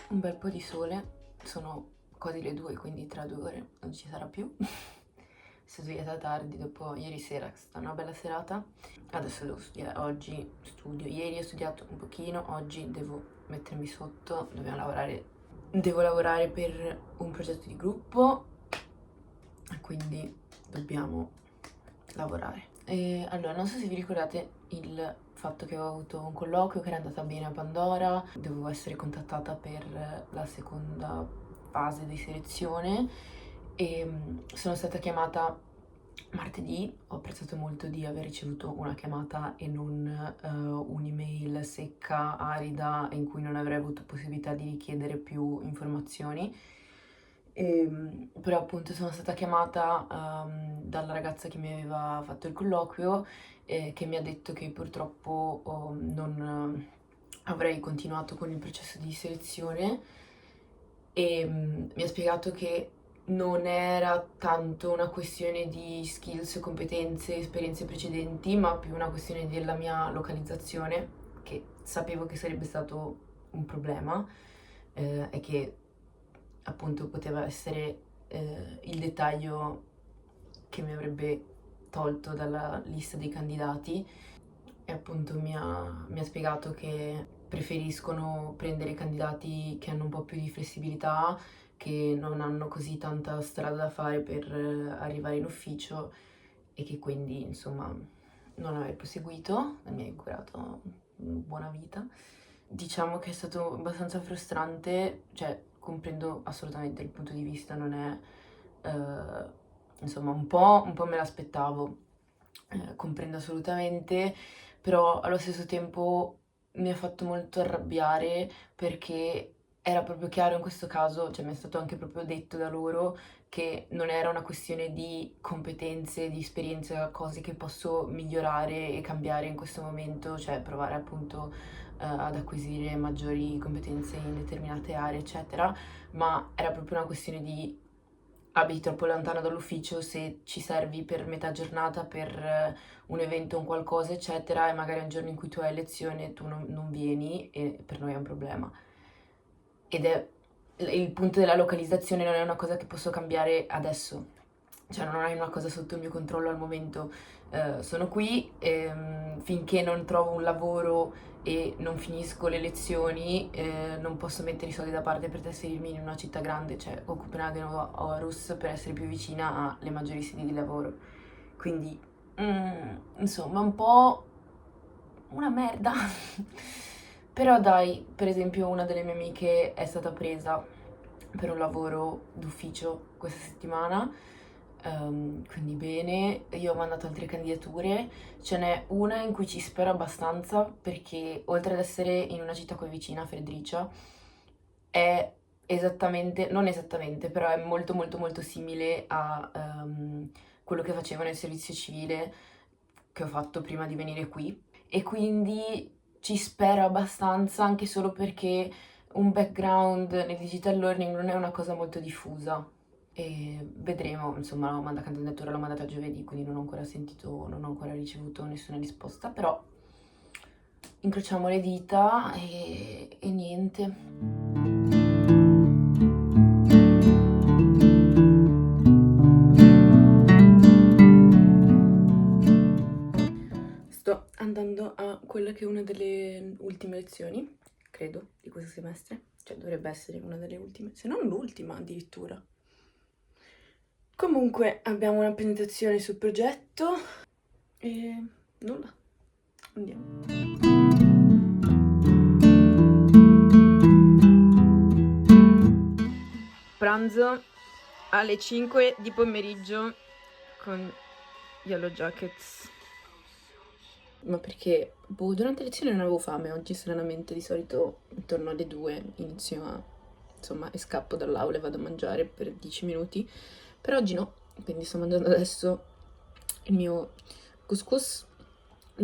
un bel po' di sole, sono quasi le 2, quindi tra 2 ore non ci sarà più. Mi sono svegliata tardi dopo ieri sera, che è stata una bella serata. Adesso devo studiare, oggi studio, ieri ho studiato un pochino, oggi devo mettermi sotto, devo lavorare per un progetto di gruppo, quindi dobbiamo lavorare. E allora, non so se vi ricordate il fatto che avevo avuto un colloquio che era andata bene a Pandora, dovevo essere contattata per la seconda fase di selezione e sono stata chiamata martedì. Ho apprezzato molto di aver ricevuto una chiamata e non un'email secca, arida, in cui non avrei avuto possibilità di richiedere più informazioni. Però appunto sono stata chiamata dalla ragazza che mi aveva fatto il colloquio, che mi ha detto che purtroppo non avrei continuato con il processo di selezione e mi ha spiegato che non era tanto una questione di skills, competenze, esperienze precedenti, ma più una questione della mia localizzazione, che sapevo che sarebbe stato un problema, e che appunto poteva essere il dettaglio che mi avrebbe tolto dalla lista dei candidati. E appunto mi ha spiegato che preferiscono prendere candidati che hanno un po' più di flessibilità, che non hanno così tanta strada da fare per arrivare in ufficio e che quindi insomma non aver proseguito. Mi ha augurato buona vita. Diciamo che è stato abbastanza frustrante, cioè comprendo assolutamente il punto di vista, non è insomma un po' me l'aspettavo, comprendo assolutamente, però allo stesso tempo mi ha fatto molto arrabbiare perché era proprio chiaro in questo caso, cioè mi è stato anche proprio detto da loro che non era una questione di competenze, di esperienze, cose che posso migliorare e cambiare in questo momento, cioè provare appunto ad acquisire maggiori competenze in determinate aree, eccetera, ma era proprio una questione di abiti troppo lontano dall'ufficio, se ci servi per metà giornata, per un evento, un qualcosa, eccetera, e magari un giorno in cui tu hai lezione tu non vieni e per noi è un problema. Ed è il punto della localizzazione non è una cosa che posso cambiare adesso, cioè non è una cosa sotto il mio controllo al momento. Sono qui finché non trovo un lavoro e non finisco le lezioni, non posso mettere i soldi da parte per trasferirmi in una città grande, cioè o Copenaghen o Aarhus, per essere più vicina alle maggiori sedi di lavoro. Quindi, insomma, un po' una merda. Però dai, per esempio una delle mie amiche è stata presa per un lavoro d'ufficio questa settimana, quindi bene. Io ho mandato altre candidature, ce n'è una in cui ci spero abbastanza perché oltre ad essere in una città qui vicina, Fredericia, è esattamente, non esattamente, però è molto molto molto simile a quello che facevo nel servizio civile che ho fatto prima di venire qui e quindi ci spero abbastanza anche solo perché un background nel digital learning non è una cosa molto diffusa e vedremo, insomma, la manda candidatura l'ho mandata giovedì, quindi non ho ancora sentito, non ho ancora ricevuto nessuna risposta, però incrociamo le dita e niente. Sto andando a quella che è una delle ultime lezioni, credo, di questo semestre, cioè dovrebbe essere una delle ultime, se non l'ultima addirittura. Comunque abbiamo una presentazione sul progetto e nulla, andiamo. Pranzo alle 5 di pomeriggio con Yellow Jackets. Ma perché durante le lezioni non avevo fame oggi, stranamente, di solito intorno alle 2 inizio a, insomma, e scappo dall'aula e vado a mangiare per 10 minuti, però oggi no, quindi sto mangiando adesso il mio couscous,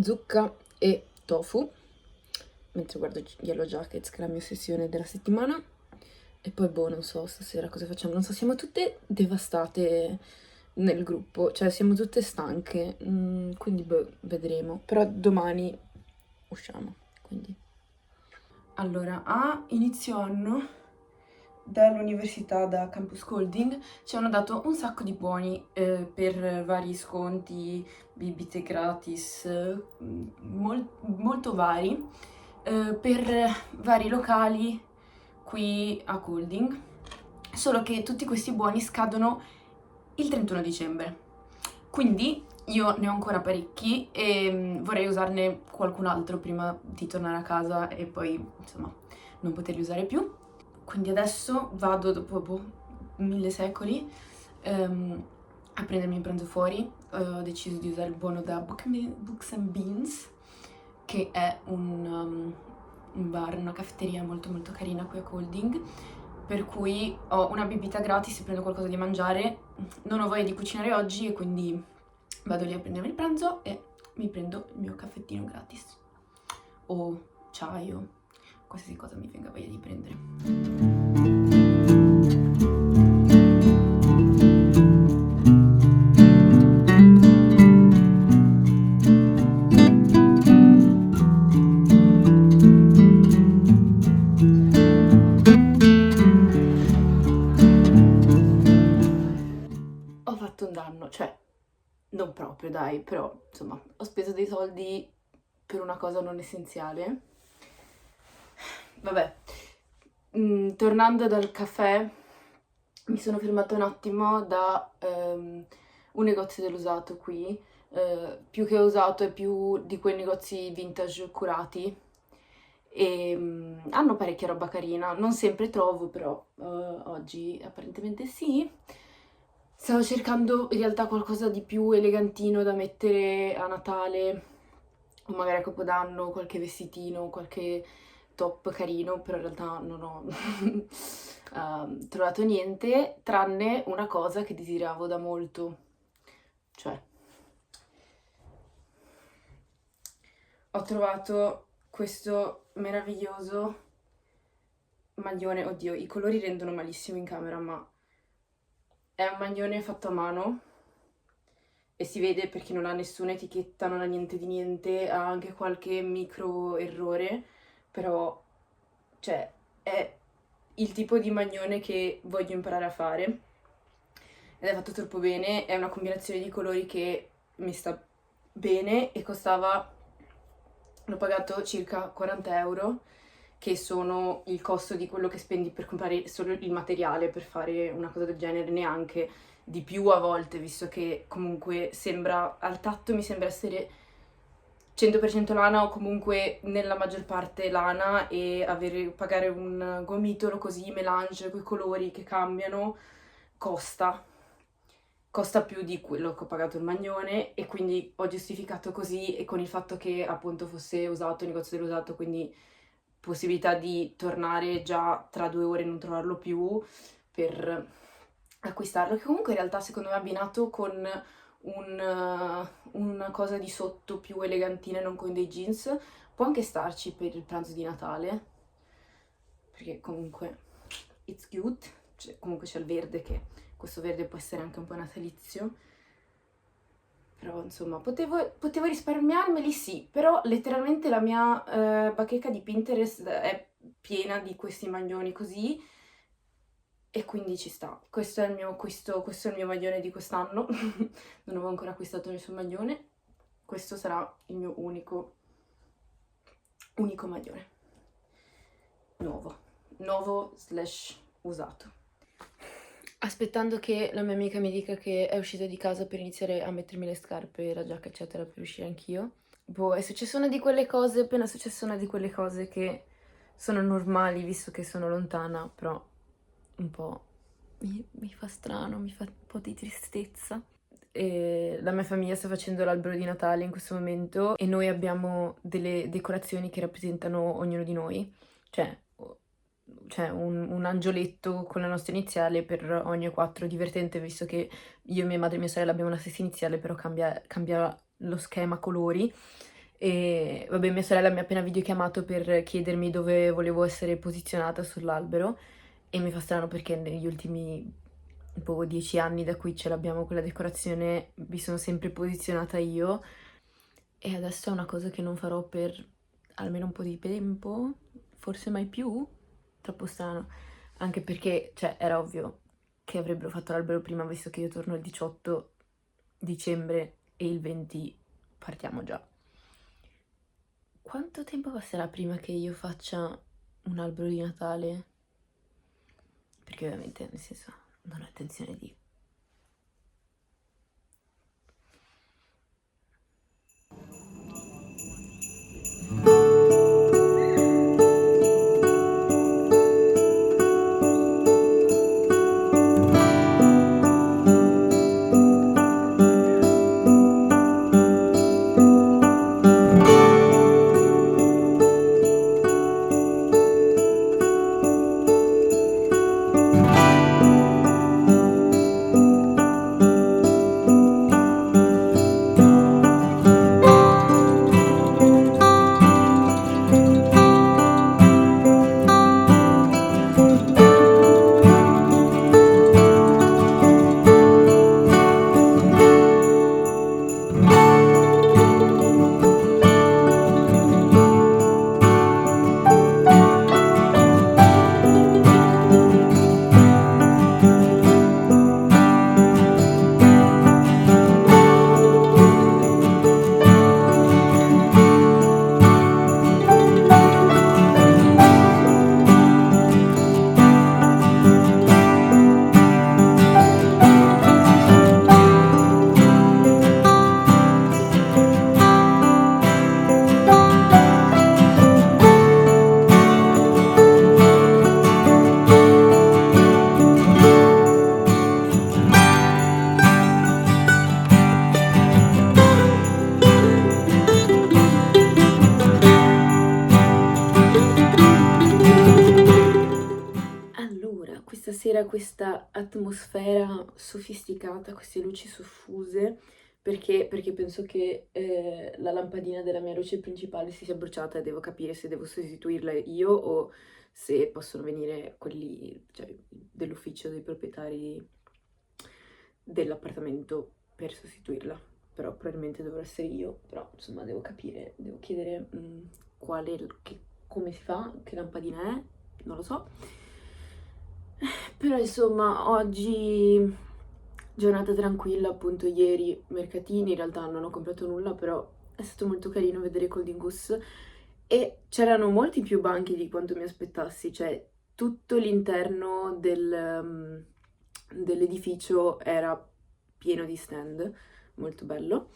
zucca e tofu, mentre guardo Yellow Jackets, che è la mia sessione della settimana, e poi boh, non so stasera cosa facciamo, non so, siamo tutte devastate nel gruppo, cioè siamo tutte stanche, quindi boh, vedremo. Però domani usciamo, quindi. Allora, a inizio anno dall'università, da Campus Holding, ci hanno dato un sacco di buoni per vari sconti, bibite gratis, molto vari, per vari locali qui a Holding, solo che tutti questi buoni scadono il 31 dicembre. Quindi io ne ho ancora parecchi e vorrei usarne qualcun altro prima di tornare a casa e poi, insomma, non poterli usare più. Quindi adesso vado, dopo 1000 secoli, a prendermi il pranzo fuori. Ho deciso di usare il buono da Books and Beans, che è un bar, una caffetteria molto molto carina qui a Colding, per cui ho una bibita gratis e prendo qualcosa di mangiare. Non ho voglia di cucinare oggi e quindi vado lì a prendermi il pranzo e mi prendo il mio caffettino gratis. O chai o qualsiasi cosa mi venga voglia di prendere. Ho fatto un danno, cioè non proprio dai, però insomma ho speso dei soldi per una cosa non essenziale. Vabbè, tornando dal caffè mi sono fermata un attimo da un negozio dell'usato qui, più che usato è più di quei negozi vintage curati e hanno parecchia roba carina, non sempre trovo però oggi apparentemente sì. Stavo cercando in realtà qualcosa di più elegantino da mettere a Natale o magari a Capodanno, qualche vestitino, qualche top carino, però in realtà non ho trovato niente, tranne una cosa che desideravo da molto, cioè ho trovato questo meraviglioso maglione, oddio, i colori rendono malissimo in camera, ma è un maglione fatto a mano e si vede perché non ha nessuna etichetta, non ha niente di niente, ha anche qualche micro errore, però, cioè, è il tipo di maglione che voglio imparare a fare ed è fatto troppo bene, è una combinazione di colori che mi sta bene e l'ho pagato circa 40 euro, che sono il costo di quello che spendi per comprare solo il materiale per fare una cosa del genere, neanche di più a volte, visto che comunque sembra, al tatto mi sembra essere 100% lana o comunque nella maggior parte lana e pagare un gomitolo così, melange, quei colori che cambiano, costa. Costa più di quello che ho pagato il maglione e quindi ho giustificato così e con il fatto che appunto fosse usato, negozio dell'usato, quindi possibilità di tornare già tra 2 ore e non trovarlo più per acquistarlo, che comunque in realtà secondo me abbinato con una cosa di sotto più elegantina e non con dei jeans, può anche starci per il pranzo di Natale, perché comunque it's cute, cioè, comunque c'è il verde che questo verde può essere anche un po' natalizio, però insomma potevo risparmiarmeli sì, però letteralmente la mia bacheca di Pinterest è piena di questi maglioni così e quindi ci sta. Questo è il mio acquisto, questo è il mio maglione di quest'anno. Non avevo ancora acquistato nessun maglione. Questo sarà il mio unico maglione. Nuovo slash usato. Aspettando che la mia amica mi dica che è uscita di casa per iniziare a mettermi le scarpe, la giacca, eccetera, per uscire anch'io. Boh, è successa una di quelle cose, appena successa una di quelle cose che sono normali, visto che sono lontana, però un po' mi fa strano, mi fa un po' di tristezza. E la mia famiglia sta facendo l'albero di Natale in questo momento e noi abbiamo delle decorazioni che rappresentano ognuno di noi, cioè, un angioletto con la nostra iniziale per ogni quattro, divertente visto che io, mia madre e mia sorella abbiamo la stessa iniziale, però cambia lo schema colori. E vabbè, mia sorella mi ha appena videochiamato per chiedermi dove volevo essere posizionata sull'albero e mi fa strano perché negli ultimi boh, 10 anni da cui ce l'abbiamo quella decorazione mi sono sempre posizionata io e adesso è una cosa che non farò per almeno un po' di tempo, forse mai più, troppo strano. anche perché, cioè, era ovvio che avrebbero fatto l'albero prima, visto che io torno il 18 dicembre e il 20 partiamo già. Quanto tempo passerà prima che io faccia un albero di Natale? Perché ovviamente, nel senso, non ho intenzione di... Allora, questa sera questa atmosfera sofisticata, queste luci soffuse, perché penso che la lampadina della mia luce principale si sia bruciata e devo capire se devo sostituirla io o se possono venire quelli, cioè, dell'ufficio dei proprietari dell'appartamento per sostituirla. Però probabilmente dovrò essere io, però insomma devo capire, devo chiedere come si fa, che lampadina è, non lo so. Però insomma oggi giornata tranquilla, appunto ieri mercatini, in realtà non ho comprato nulla, però è stato molto carino vedere Golden Goose e c'erano molti più banchi di quanto mi aspettassi, cioè tutto l'interno dell'edificio era pieno di stand, molto bello.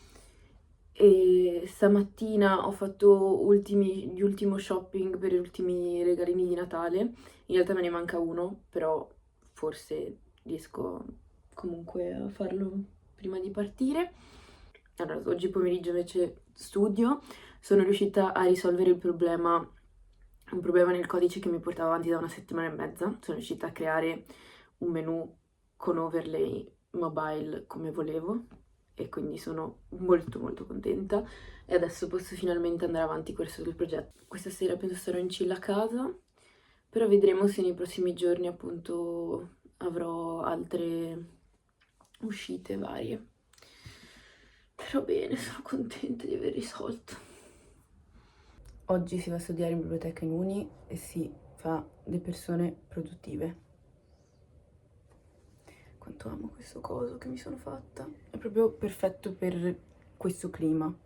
E stamattina ho fatto gli ultimo shopping per gli ultimi regalini di Natale. In realtà me ne manca uno, però forse riesco comunque a farlo prima di partire. Allora, oggi pomeriggio invece studio. Sono riuscita a risolvere un problema nel codice che mi portava avanti da una settimana e mezza. Sono riuscita a creare un menu con overlay mobile come volevo e quindi sono molto molto contenta e adesso posso finalmente andare avanti con il resto del progetto. Questa sera penso sarò in chill a casa, però vedremo se nei prossimi giorni appunto avrò altre uscite varie. Però bene, sono contenta di aver risolto. Oggi si va a studiare in biblioteca in uni e si fa le persone produttive. Quanto amo questo coso che mi sono fatta. È proprio perfetto per questo clima.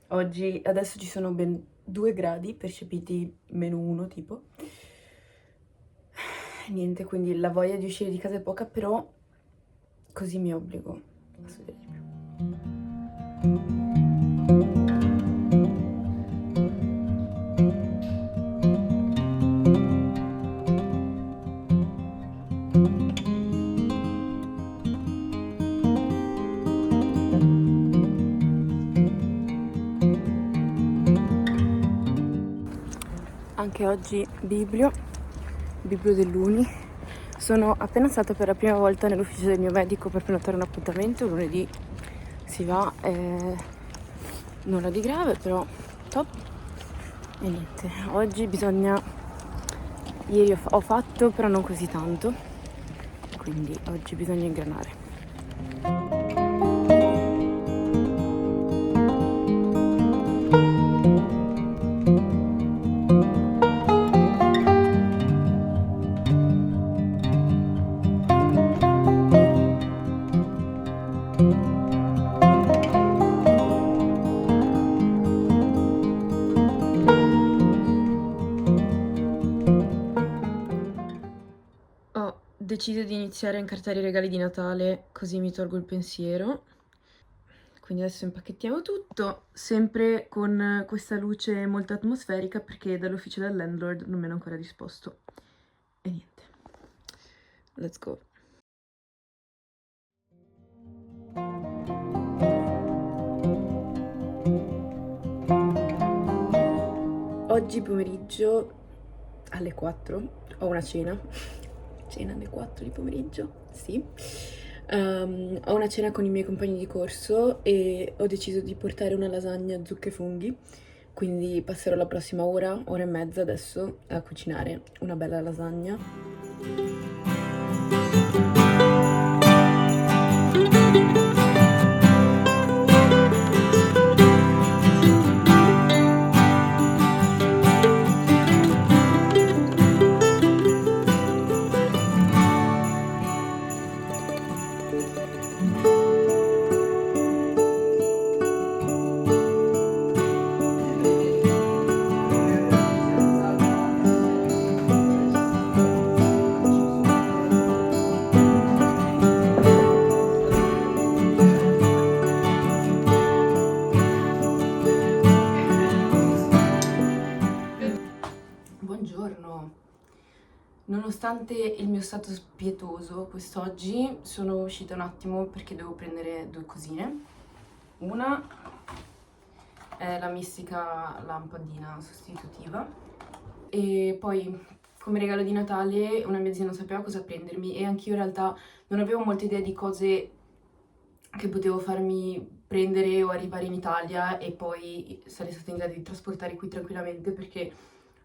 Oggi, adesso ci sono ben 2 gradi, percepiti -1 tipo. Niente, quindi la voglia di uscire di casa è poca, però così mi obbligo a studiare di più. Anche oggi Biblio dell'Uni. Sono appena stata per la prima volta nell'ufficio del mio medico per prenotare un appuntamento. Lunedì si va, nulla di grave, però top. E niente, oggi bisogna... Ieri ho fatto, però non così tanto, quindi oggi bisogna ingranare. deciso di iniziare a incartare i regali di Natale, così mi tolgo il pensiero. Quindi adesso impacchettiamo tutto, sempre con questa luce molto atmosferica perché dall'ufficio del landlord non mi hanno ancora risposto. E niente. Let's go. Oggi pomeriggio alle 4 ho una cena. Cena alle 4 di pomeriggio, sì. Ho una cena con i miei compagni di corso e ho deciso di portare una lasagna zucche e funghi, quindi passerò la prossima ora e mezza adesso a cucinare una bella lasagna. Buongiorno. Nonostante il mio stato pietoso quest'oggi, sono uscita un attimo perché devo prendere due cosine. Una è la mistica lampadina sostitutiva e poi come regalo di Natale una mia zia non sapeva cosa prendermi e anch'io in realtà non avevo molta idea di cose che potevo farmi prendere o arrivare in Italia e poi sarei stata in grado di trasportare qui tranquillamente perché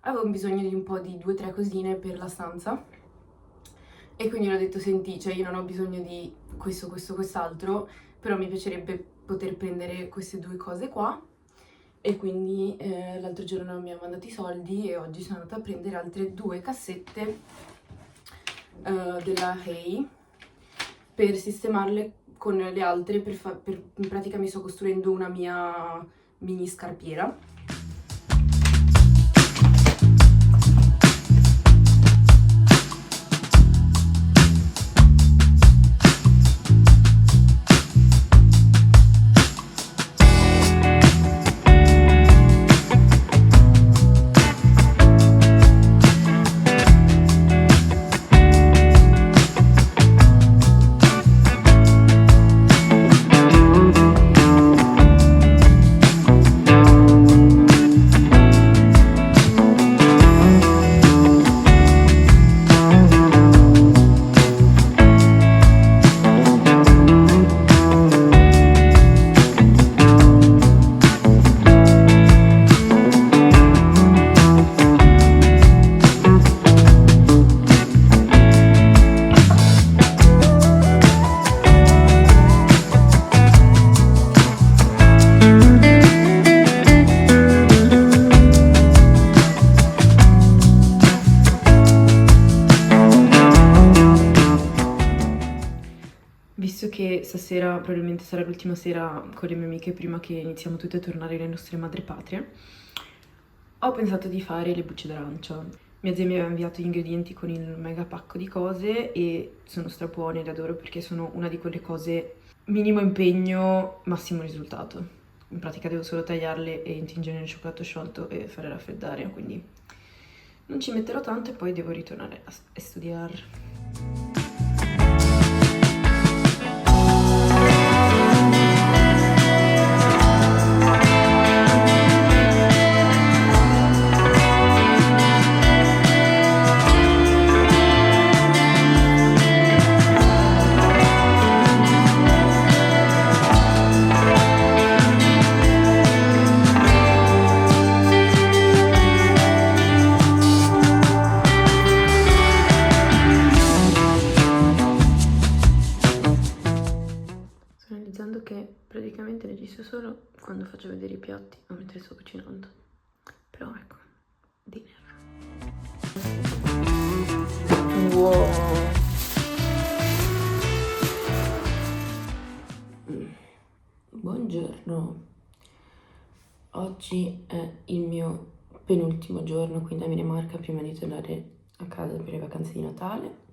avevo bisogno di un po' di 2 o 3 cosine per la stanza e quindi ho detto senti, cioè io non ho bisogno di questo, quest'altro, però mi piacerebbe poter prendere queste 2 cose qua e quindi l'altro giorno mi ha mandato i soldi e oggi sono andata a prendere altre 2 cassette della Hey per sistemarle con le altre, in pratica mi sto costruendo una mia mini scarpiera. Visto che stasera probabilmente sarà l'ultima sera con le mie amiche prima che iniziamo tutte a tornare alle nostre madrepatrie, ho pensato di fare le bucce d'arancia. Mia zia mi aveva inviato gli ingredienti con il mega pacco di cose e sono strabuone, le adoro perché sono una di quelle cose minimo impegno, massimo risultato. In pratica devo solo tagliarle e intingere nel cioccolato sciolto e fare raffreddare, quindi non ci metterò tanto e poi devo ritornare a studiare. Sto analizzando che praticamente registro solo quando faccio vedere i piatti o mentre sto cucinando. Però ecco, dinner. Wow. Buongiorno. Oggi è il mio penultimo giorno qui in Danimarca prima di tornare a casa per le vacanze di Natale.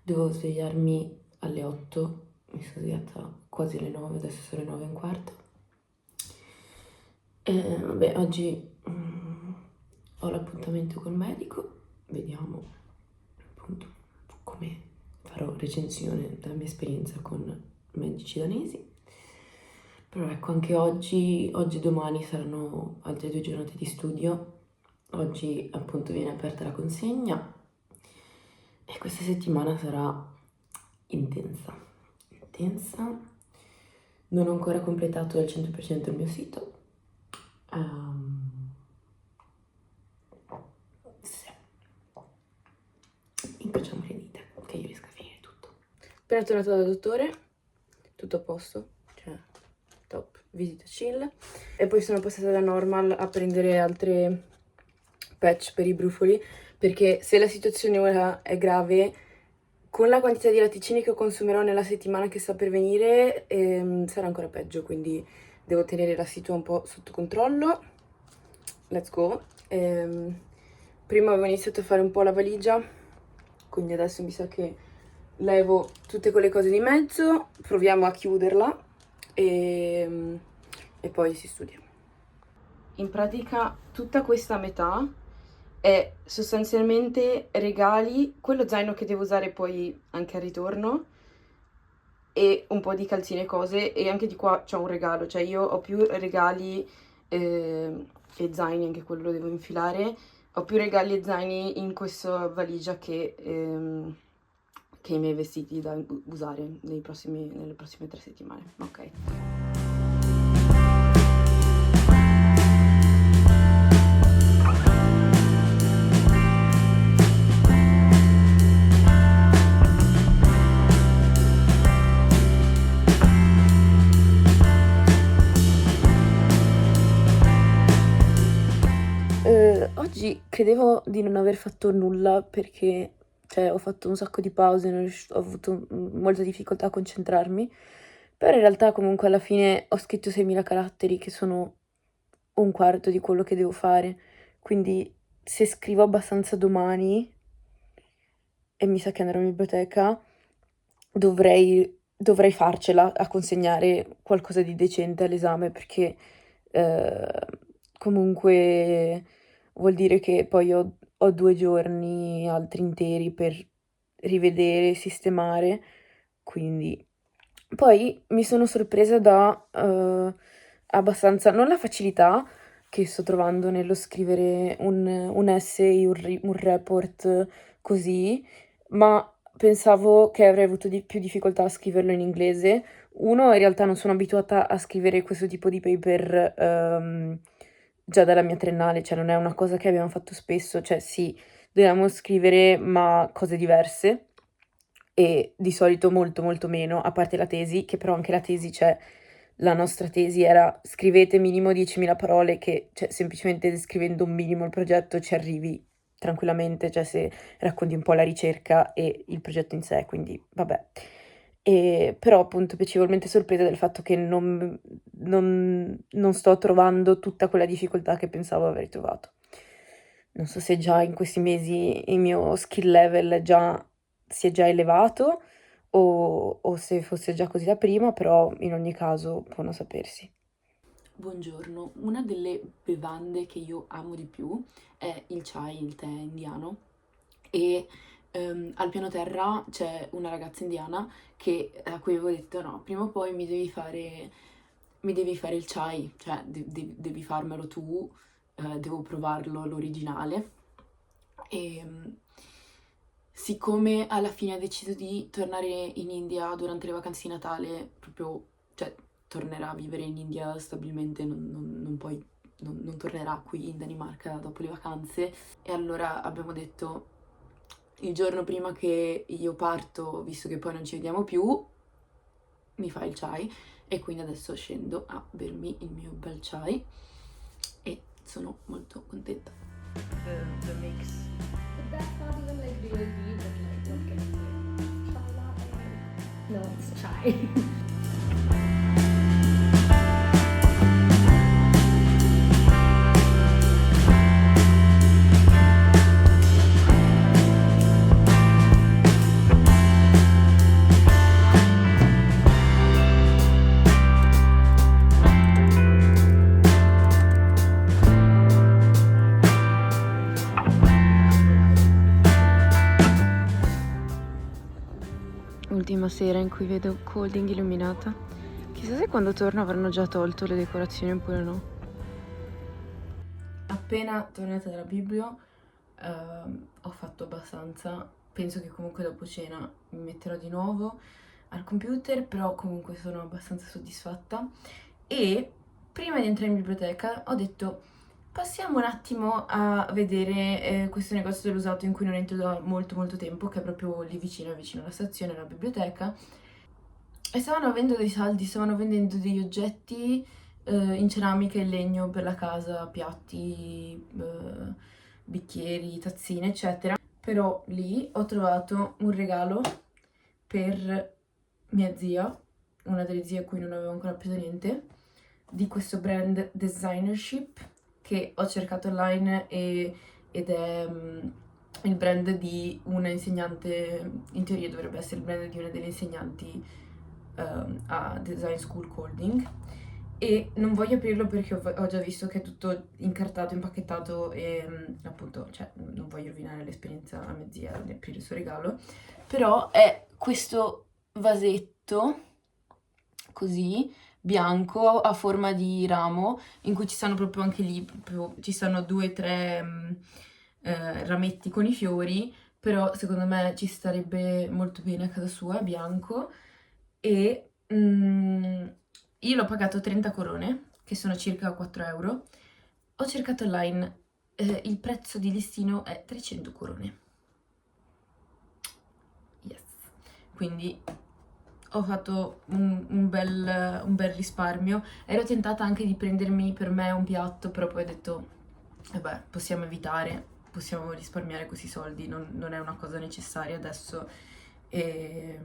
Dovevo svegliarmi alle 8, mi sono svegliata quasi alle 9, adesso sono le 9 e un quarto. Vabbè, oggi ho l'appuntamento col medico, vediamo appunto come farò recensione della mia esperienza con medici danesi. Però ecco, anche oggi e domani saranno altre 2 giornate di studio. Oggi appunto viene aperta la consegna e questa settimana sarà intensa. Non ho ancora completato al 100% il mio sito. Sì. Incrociamo le dita che io riesca a finire tutto. Appena tornato dal dottore, tutto a posto, cioè top, visita chill. E poi sono passata da Normal a prendere altre patch per i brufoli, perché se la situazione ora è grave, con la quantità di latticini che consumerò nella settimana che sta per venire, sarà ancora peggio, quindi devo tenere la situazione un po' sotto controllo. Let's go. Prima avevo iniziato a fare un po' la valigia, quindi adesso mi sa che levo tutte quelle cose di mezzo, proviamo a chiuderla e poi si studia. In pratica tutta questa metà è sostanzialmente regali, quello zaino che devo usare poi anche al ritorno e un po' di calzine e cose, e anche di qua c'ho un regalo, cioè io ho più regali e zaini, anche quello lo devo infilare, ho più regali e zaini in questa valigia che i miei vestiti da usare nelle prossime 3 settimane, ok. Oggi credevo di non aver fatto nulla perché, cioè, ho fatto un sacco di pause, ho avuto molta difficoltà a concentrarmi, però in realtà comunque alla fine ho scritto 6.000 caratteri che sono un quarto di quello che devo fare, quindi se scrivo abbastanza domani, e mi sa che andrò in biblioteca, dovrei farcela a consegnare qualcosa di decente all'esame, perché comunque vuol dire che poi ho 2 giorni altri interi per rivedere, sistemare, quindi poi mi sono sorpresa da abbastanza, non la facilità che sto trovando nello scrivere un essay, un report così, ma pensavo che avrei avuto più difficoltà a scriverlo in inglese. Uno, in realtà non sono abituata a scrivere questo tipo di paper già dalla mia triennale, cioè non è una cosa che abbiamo fatto spesso, cioè sì, dobbiamo scrivere ma cose diverse e di solito molto molto meno, a parte la tesi, che però anche la tesi, cioè la nostra tesi era scrivete minimo 10.000 parole, che cioè semplicemente scrivendo un minimo il progetto ci arrivi tranquillamente, cioè se racconti un po' la ricerca e il progetto in sé, quindi vabbè. Però appunto piacevolmente sorpresa del fatto che non sto trovando tutta quella difficoltà che pensavo aver trovato. Non so se già in questi mesi il mio skill level si è già elevato o se fosse già così da prima, però in ogni caso buono sapersi. Buongiorno, una delle bevande che io amo di più è il chai, il tè indiano, e al piano terra c'è una ragazza indiana a cui avevo detto no, prima o poi mi devi fare il chai, cioè devi farmelo tu, devo provarlo l'originale. E siccome alla fine ha deciso di tornare in India durante le vacanze di Natale, proprio, cioè tornerà a vivere in India stabilmente, non tornerà qui in Danimarca dopo le vacanze, e allora abbiamo detto il giorno prima che io parto, visto che poi non ci vediamo più, mi fai il chai, e quindi adesso scendo a bermi il mio bel chai e sono molto contenta. The mix. But that's not even like real tea, but like what can you say? Chai latte? No, it's chai. Ultima sera in cui vedo Colding illuminata. Chissà se quando torno avranno già tolto le decorazioni oppure no. Appena tornata dalla Biblio ho fatto abbastanza. Penso che comunque dopo cena mi metterò di nuovo al computer, però comunque sono abbastanza soddisfatta. E prima di entrare in biblioteca ho detto passiamo un attimo a vedere questo negozio dell'usato in cui non entro da molto molto tempo, che è proprio lì vicino alla stazione, alla biblioteca. E stavano avendo dei saldi, stavano vendendo degli oggetti in ceramica e legno per la casa, piatti, bicchieri, tazzine, eccetera. Però lì ho trovato un regalo per mia zia, una delle zie a cui non avevo ancora preso niente, di questo brand Designership che ho cercato online ed è il brand di una insegnante, in teoria dovrebbe essere il brand di una delle insegnanti a Design School Colding. E non voglio aprirlo perché ho già visto che è tutto incartato, impacchettato e appunto, cioè, non voglio rovinare l'esperienza a mia zia di aprire il suo regalo. Però è questo vasetto, così, bianco, a forma di ramo, in cui ci stanno proprio anche lì, ci stanno 2 o 3 rametti con i fiori, però secondo me ci starebbe molto bene a casa sua, è bianco. E io l'ho pagato 30 corone, che sono circa 4 euro. Ho cercato online, il prezzo di listino è 300 corone. Yes. Quindi ho fatto un bel risparmio. Ero tentata anche di prendermi per me un piatto, però poi ho detto, vabbè, possiamo evitare, possiamo risparmiare questi soldi, non è una cosa necessaria adesso. E,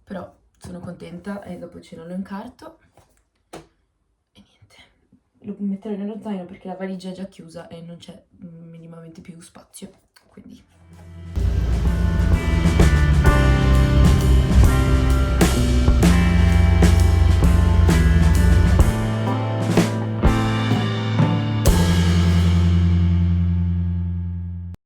però sono contenta e dopo cena lo incarto. E niente, lo metterò nello zaino perché la valigia è già chiusa e non c'è minimamente più spazio, quindi